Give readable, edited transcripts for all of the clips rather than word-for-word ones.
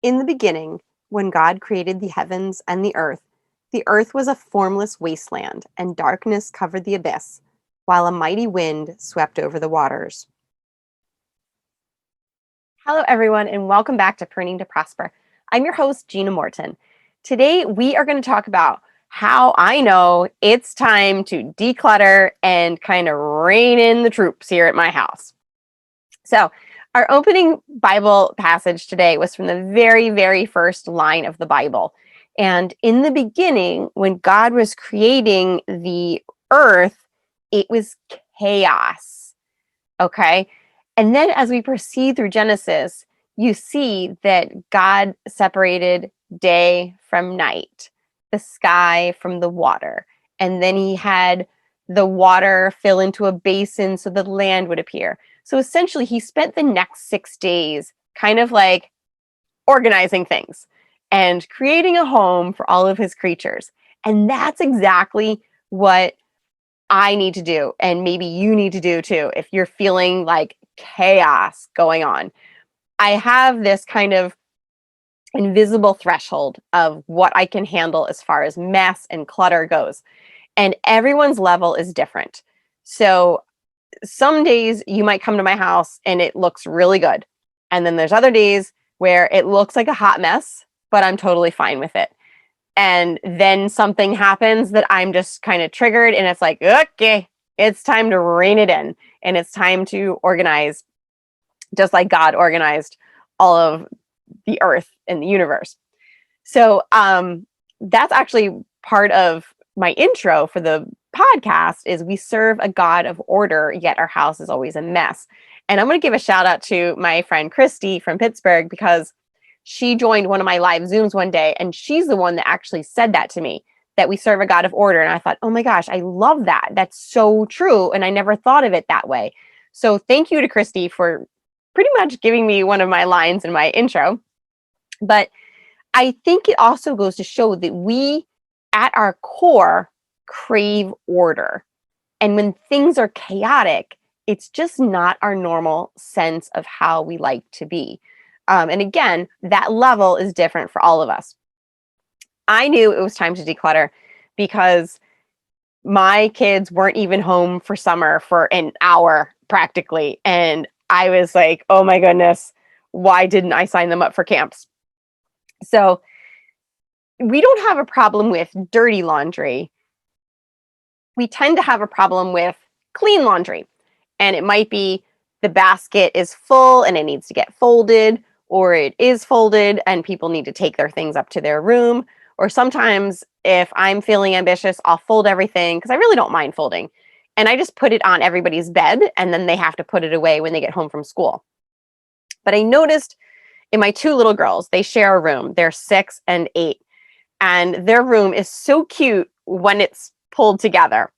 In the beginning, when God created the heavens and the earth was a formless wasteland, and darkness covered the abyss, while a mighty wind swept over the waters. Hello, everyone, and welcome back to Pruning to Prosper. I'm your host, Gina Morton. Today, we are going to talk about how I know it's time to declutter and kind of rein in the troops here at my house. So, our opening Bible passage today was from the very, very first line of the Bible. And in the beginning, when God was creating the earth, it was chaos. Okay. And then as we proceed through Genesis, you see that God separated day from night, the sky from the water. And then he had the water fill into a basin so the land would appear. So essentially, he spent the next 6 days kind of like organizing things and creating a home for all of his creatures. And that's exactly what I need to do. And maybe you need to do too if you're feeling like chaos going on. I have this kind of invisible threshold of what I can handle as far as mess and clutter goes. And everyone's level is different. So some days you might come to my house and it looks really good. And then there's other days where it looks like a hot mess, but I'm totally fine with it. And then something happens that I'm just kind of triggered and it's like, okay, it's time to rein it in and it's time to organize just like God organized all of the earth and the universe. So that's actually part of my intro for the podcast is we serve a God of order, yet our house is always a mess. And I'm going to give a shout out to my friend Christy from Pittsburgh because she joined one of my live Zooms one day and she's the one that actually said that to me, that we serve a God of order. And I thought, oh my gosh, I love that. That's so true. And I never thought of it that way. So thank you to Christy for pretty much giving me one of my lines in my intro. But I think it also goes to show that we, at our core, crave order. And when things are chaotic, it's just not our normal sense of how we like to be. And again, that level is different for all of us. I knew it was time to declutter because my kids weren't even home for summer for an hour practically. And I was like, oh my goodness, why didn't I sign them up for camps? So we don't have a problem with dirty laundry. We tend to have a problem with clean laundry. And it might be the basket is full and it needs to get folded, or it is folded and people need to take their things up to their room. Or sometimes if I'm feeling ambitious, I'll fold everything because I really don't mind folding. And I just put it on everybody's bed and then they have to put it away when they get home from school. But I noticed in my two little girls, they share a room. They're 6 and 8. And their room is so cute when it's pulled together.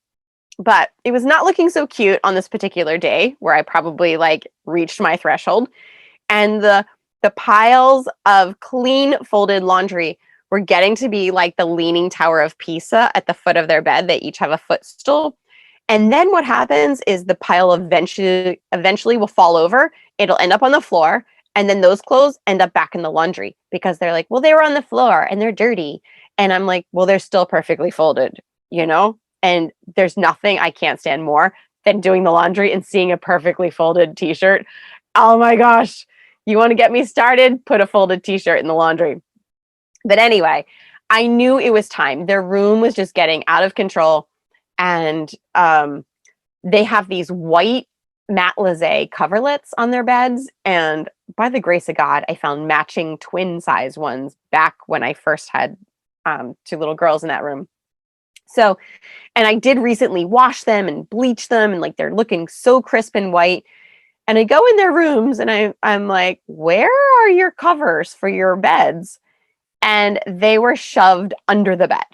But it was not looking so cute on this particular day where I probably like reached my threshold. And the piles of clean folded laundry were getting to be like the Leaning Tower of Pisa at the foot of their bed. They each have a footstool. And then what happens is the pile eventually will fall over. It'll end up on the floor. And then those clothes end up back in the laundry because they're like, well, they were on the floor and they're dirty. And I'm like, well, they're still perfectly folded, you know? And there's nothing I can't stand more than doing the laundry and seeing a perfectly folded t-shirt. Oh my gosh. You want to get me started? Put a folded t-shirt in the laundry. But anyway, I knew it was time. Their room was just getting out of control. And they have these white matelassé coverlets on their beds. And by the grace of God, I found matching twin size ones back when I first had two little girls in that room. So, and I did recently wash them and bleach them and like they're looking so crisp and white. And I go in their rooms and I'm like, where are your covers for your beds? And they were shoved under the bed.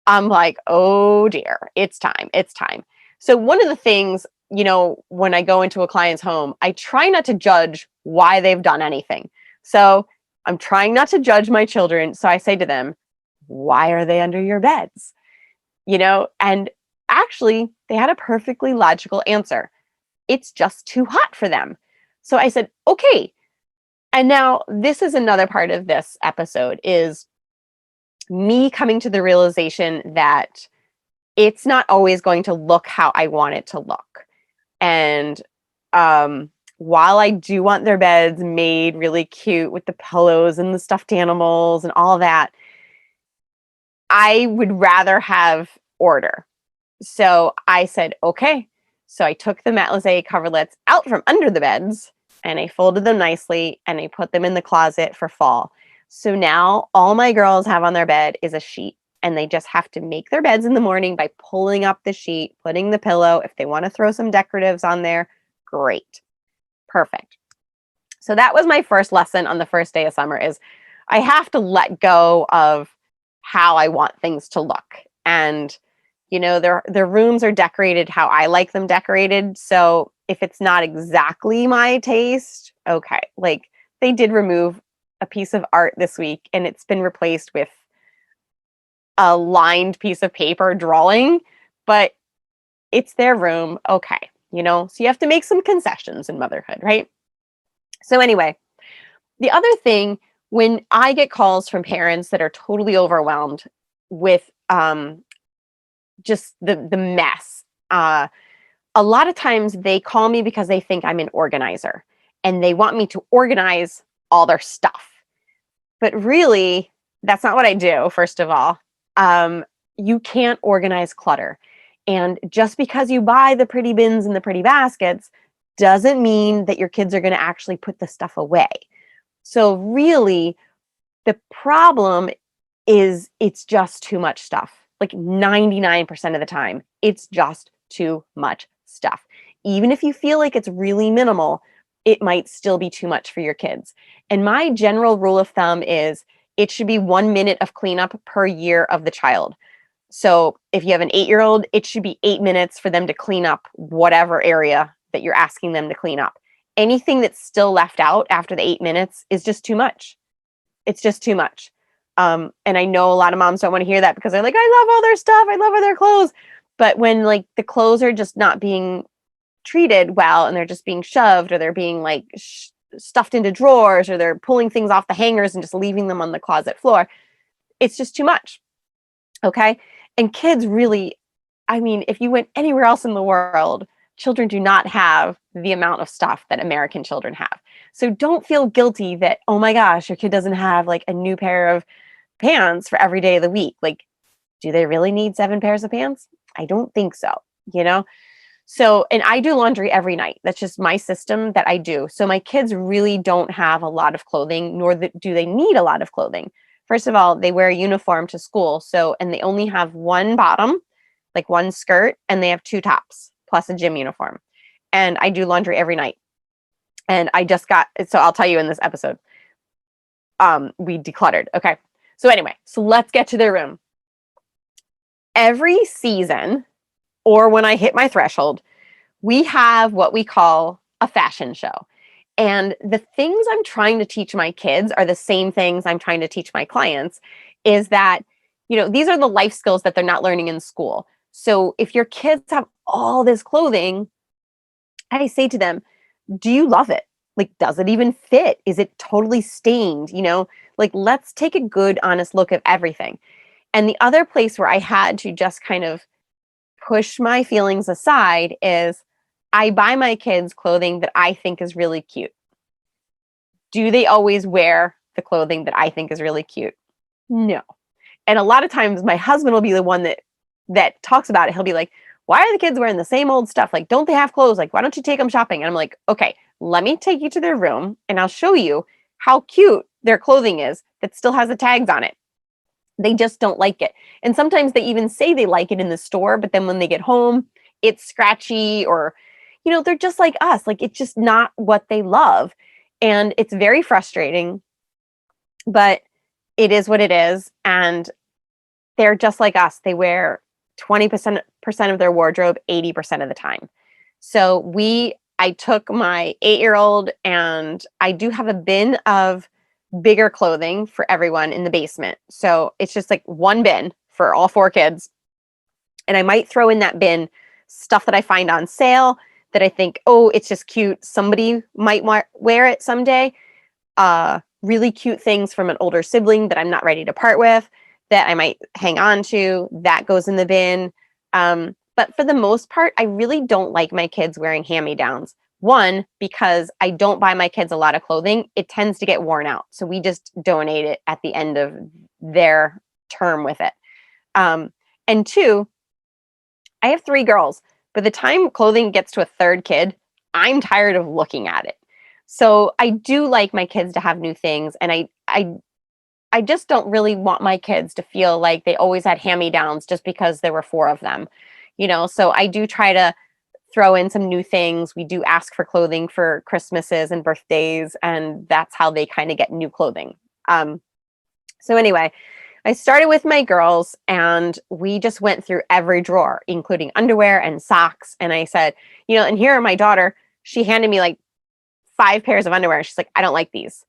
I'm like, oh dear, it's time. It's time. So one of the things, you know, when I go into a client's home, I try not to judge why they've done anything. So I'm trying not to judge my children. So I say to them, why are they under your beds? You know, and actually they had a perfectly logical answer. It's just too hot for them. So I said, okay, And now this is another part of this episode is me coming to the realization that it's not always going to look how I want it to look. And while I do want their beds made really cute with the pillows and the stuffed animals and all that, I would rather have order. So I said, okay. So I took the matelassé coverlets out from under the beds and I folded them nicely and I put them in the closet for fall. So now all my girls have on their bed is a sheet, and they just have to make their beds in the morning by pulling up the sheet, putting the pillow. If they want to throw some decoratives on there, great. Perfect. So that was my first lesson on the first day of summer is I have to let go of how I want things to look. And their rooms are decorated how I like them decorated. So if it's not exactly my taste, okay. Like they did remove a piece of art this week and it's been replaced with a lined piece of paper drawing, but it's their room. Okay. So you have to make some concessions in motherhood, right? So anyway, the other thing, when I get calls from parents that are totally overwhelmed with just the mess, a lot of times they call me because they think I'm an organizer and they want me to organize all their stuff. But really, that's not what I do, first of all. You can't organize clutter. And just because you buy the pretty bins and the pretty baskets doesn't mean that your kids are going to actually put the stuff away. So really, the problem is it's just too much stuff. Like 99% of the time, it's just too much stuff. Even if you feel like it's really minimal, it might still be too much for your kids. And my general rule of thumb is it should be 1 minute of cleanup per year of the child. So if you have an 8-year-old, it should be 8 minutes for them to clean up whatever area that you're asking them to clean up. Anything that's still left out after the 8 minutes is just too much. It's just too much. And I know a lot of moms don't want to hear that because they're like, I love all their stuff. I love all their clothes. But when like the clothes are just not being treated well and they're just being shoved or they're being like stuffed into drawers or they're pulling things off the hangers and just leaving them on the closet floor, it's just too much. Okay. And kids really, I mean, if you went anywhere else in the world, children do not have the amount of stuff that American children have. So don't feel guilty that, oh my gosh, your kid doesn't have like a new pair of pants for every day of the week. Like, do they really need 7 pairs of pants? I don't think so, So, and I do laundry every night. That's just my system that I do. So my kids really don't have a lot of clothing, nor do they need a lot of clothing. First of all, they wear a uniform to school. So, and they only have one bottom, like one skirt, and they have 2 tops plus a gym uniform. And I do laundry every night. And I just so I'll tell you in this episode, we decluttered. Okay. So anyway, so let's get to their room. Every season, or when I hit my threshold, we have what we call a fashion show. And the things I'm trying to teach my kids are the same things I'm trying to teach my clients, is that, these are the life skills that they're not learning in school. So if your kids have all this clothing, I say to them, do you love it? Like, does it even fit? Is it totally stained? Like, let's take a good, honest look at everything. And the other place where I had to just kind of push my feelings aside is I buy my kids clothing that I think is really cute. Do they always wear the clothing that I think is really cute? No. And a lot of times my husband will be the one that talks about it. He'll be like, why are the kids wearing the same old stuff? Like, don't they have clothes? Like, why don't you take them shopping? And I'm like, okay, let me take you to their room and I'll show you how cute their clothing is that still has the tags on it. They just don't like it. And sometimes they even say they like it in the store, but then when they get home, it's scratchy or, they're just like us. Like, it's just not what they love. And it's very frustrating, but it is what it is. And they're just like us. They wear 20% of their wardrobe 80% of the time. So I took my 8-year-old and I do have a bin of bigger clothing for everyone in the basement. So it's just like one bin for all 4 kids. And I might throw in that bin stuff that I find on sale that I think, oh, it's just cute. Somebody might wear it someday. really cute things from an older sibling that I'm not ready to part with, that I might hang on to, that goes in the bin. But for the most part, I really don't like my kids wearing hand-me-downs. One, because I don't buy my kids a lot of clothing. It tends to get worn out. So we just donate it at the end of their term with it. And two, I have 3 girls. By the time clothing gets to a third kid, I'm tired of looking at it. So I do like my kids to have new things, and I just don't really want my kids to feel like they always had hand-me-downs just because there were 4 of them. So I do try to throw in some new things. We do ask for clothing for Christmases and birthdays, and that's how they kind of get new clothing. So anyway, I started with my girls, and we just went through every drawer, including underwear and socks. And I said, and here my daughter, she handed me like 5 pairs of underwear. She's like, I don't like these.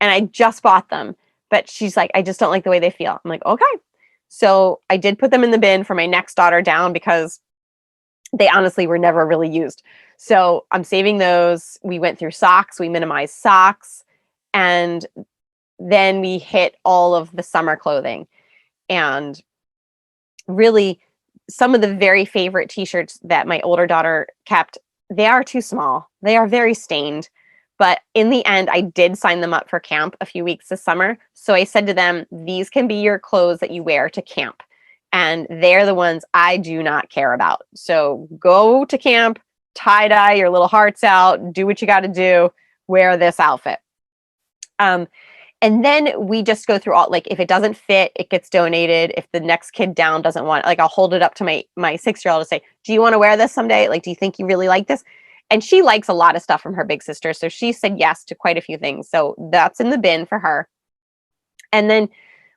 And I just bought them. But she's like, I just don't like the way they feel. I'm like, okay. So I did put them in the bin for my next daughter down because they honestly were never really used. So I'm saving those. We went through socks. We minimized socks. And then we hit all of the summer clothing. And really, some of the very favorite t-shirts that my older daughter kept, they are too small. They are very stained. But in the end, I did sign them up for camp a few weeks this summer. So I said to them, these can be your clothes that you wear to camp. And they're the ones I do not care about. So go to camp, tie-dye your little hearts out, do what you got to do, wear this outfit. And then we just go through all, like, if it doesn't fit, it gets donated. If the next kid down doesn't want it, like, I'll hold it up to my 6-year-old and say, do you want to wear this someday? Like, do you think you really like this? And she likes a lot of stuff from her big sister. So she said yes to quite a few things. So that's in the bin for her. And then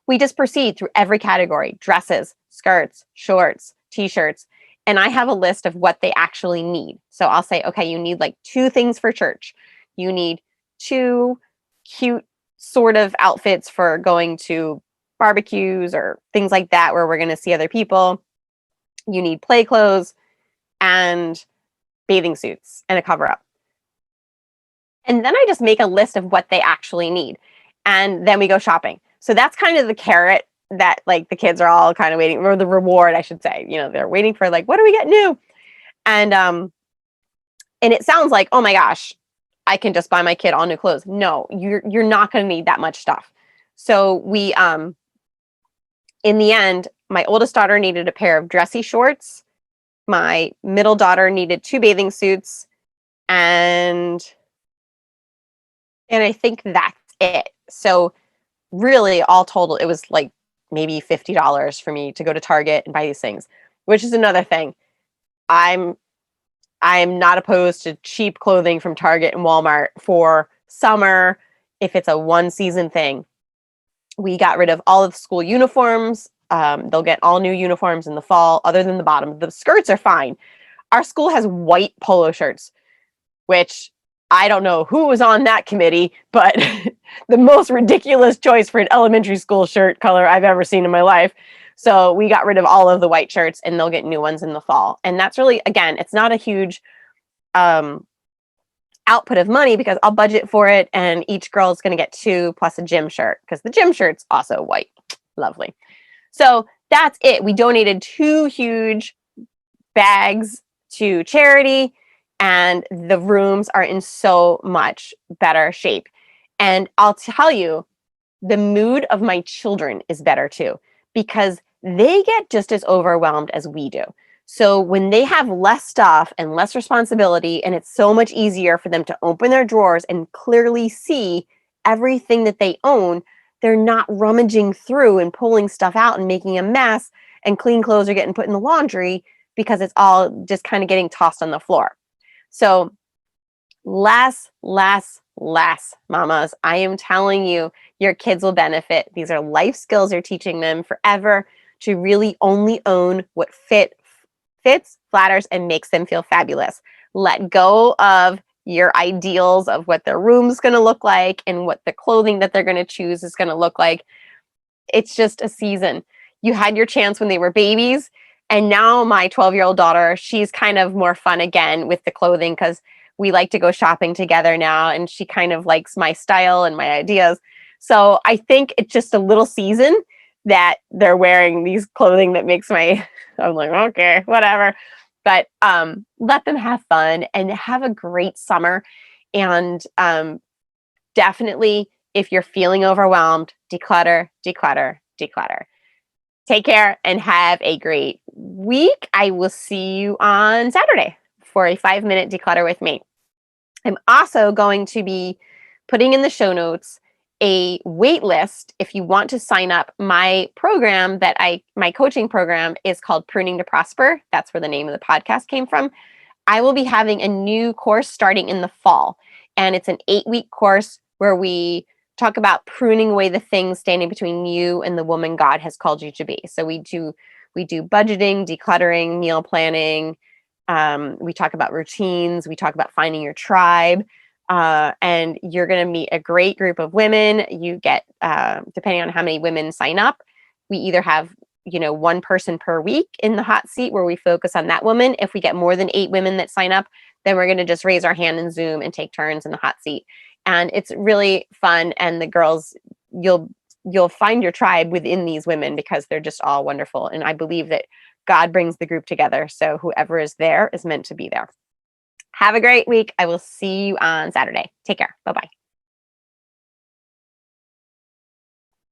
we just proceed through every category: dresses, skirts, shorts, t-shirts. And I have a list of what they actually need. So I'll say, okay, you need like 2 things for church. You need 2 cute sort of outfits for going to barbecues or things like that where we're going to see other people. You need play clothes and bathing suits and a cover up. And then I just make a list of what they actually need. And then we go shopping. So that's kind of the carrot that like the kids are all kind of waiting, or the reward, I should say. They're waiting for, like, what do we get new? And it sounds like, oh my gosh, I can just buy my kid all new clothes. No, you're not going to need that much stuff. So we, in the end, my oldest daughter needed a pair of dressy shorts. My middle daughter needed 2 bathing suits, and I think that's it. So really, all total, it was like maybe $50 for me to go to Target and buy these things, which is another thing. I'm not opposed to cheap clothing from Target and Walmart for summer if it's a 1-season thing. We got rid of all of the school uniforms. They'll get all new uniforms in the fall, other than the bottom. The skirts are fine. Our school has white polo shirts, which I don't know who was on that committee, but the most ridiculous choice for an elementary school shirt color I've ever seen in my life. So we got rid of all of the white shirts, and they'll get new ones in the fall. And that's really, again, it's not a huge output of money because I'll budget for it, and each girl is going to get 2 plus a gym shirt because the gym shirt's also white. Lovely. So that's it. We donated 2 huge bags to charity, and the rooms are in so much better shape. And I'll tell you, the mood of my children is better too, because they get just as overwhelmed as we do. So when they have less stuff and less responsibility, and it's so much easier for them to open their drawers and clearly see everything that they own, they're not rummaging through and pulling stuff out and making a mess, and clean clothes are getting put in the laundry because it's all just kind of getting tossed on the floor. So less, mamas. I am telling you, your kids will benefit. These are life skills you're teaching them forever, to really only own what fits, flatters, and makes them feel fabulous. Let go of your ideals of what their room's going to look like and what the clothing that they're going to choose is going to look like. It's just a season. You had your chance when they were babies, and now my 12-year-old daughter, she's kind of more fun again with the clothing, because we like to go shopping together now, and she kind of likes my style and my ideas. So I think it's just a little season that they're wearing these clothing that makes my, I'm like, okay, whatever. But let them have fun and have a great summer. And definitely, if you're feeling overwhelmed, declutter, declutter, declutter. Take care and have a great week. I will see you on Saturday for a 5-minute declutter with me. I'm also going to be putting in the show notes a wait list if you want to sign up. My program my coaching program is called Pruning to Prosper. That's where the name of the podcast came from. I will be having a new course starting in the fall, and it's an 8-week course where we talk about pruning away the things standing between you and the woman God has called you to be. So we do budgeting, decluttering, meal planning. We talk about routines. We talk about finding your tribe. And you're going to meet a great group of women. You get, depending on how many women sign up, we either have, one person per week in the hot seat where we focus on that woman. If we get more than 8 women that sign up, then we're going to just raise our hand in Zoom and take turns in the hot seat. And it's really fun. And the girls, you'll find your tribe within these women because they're just all wonderful. And I believe that God brings the group together. So whoever is there is meant to be there. Have a great week. I will see you on Saturday. Take care. Bye-bye.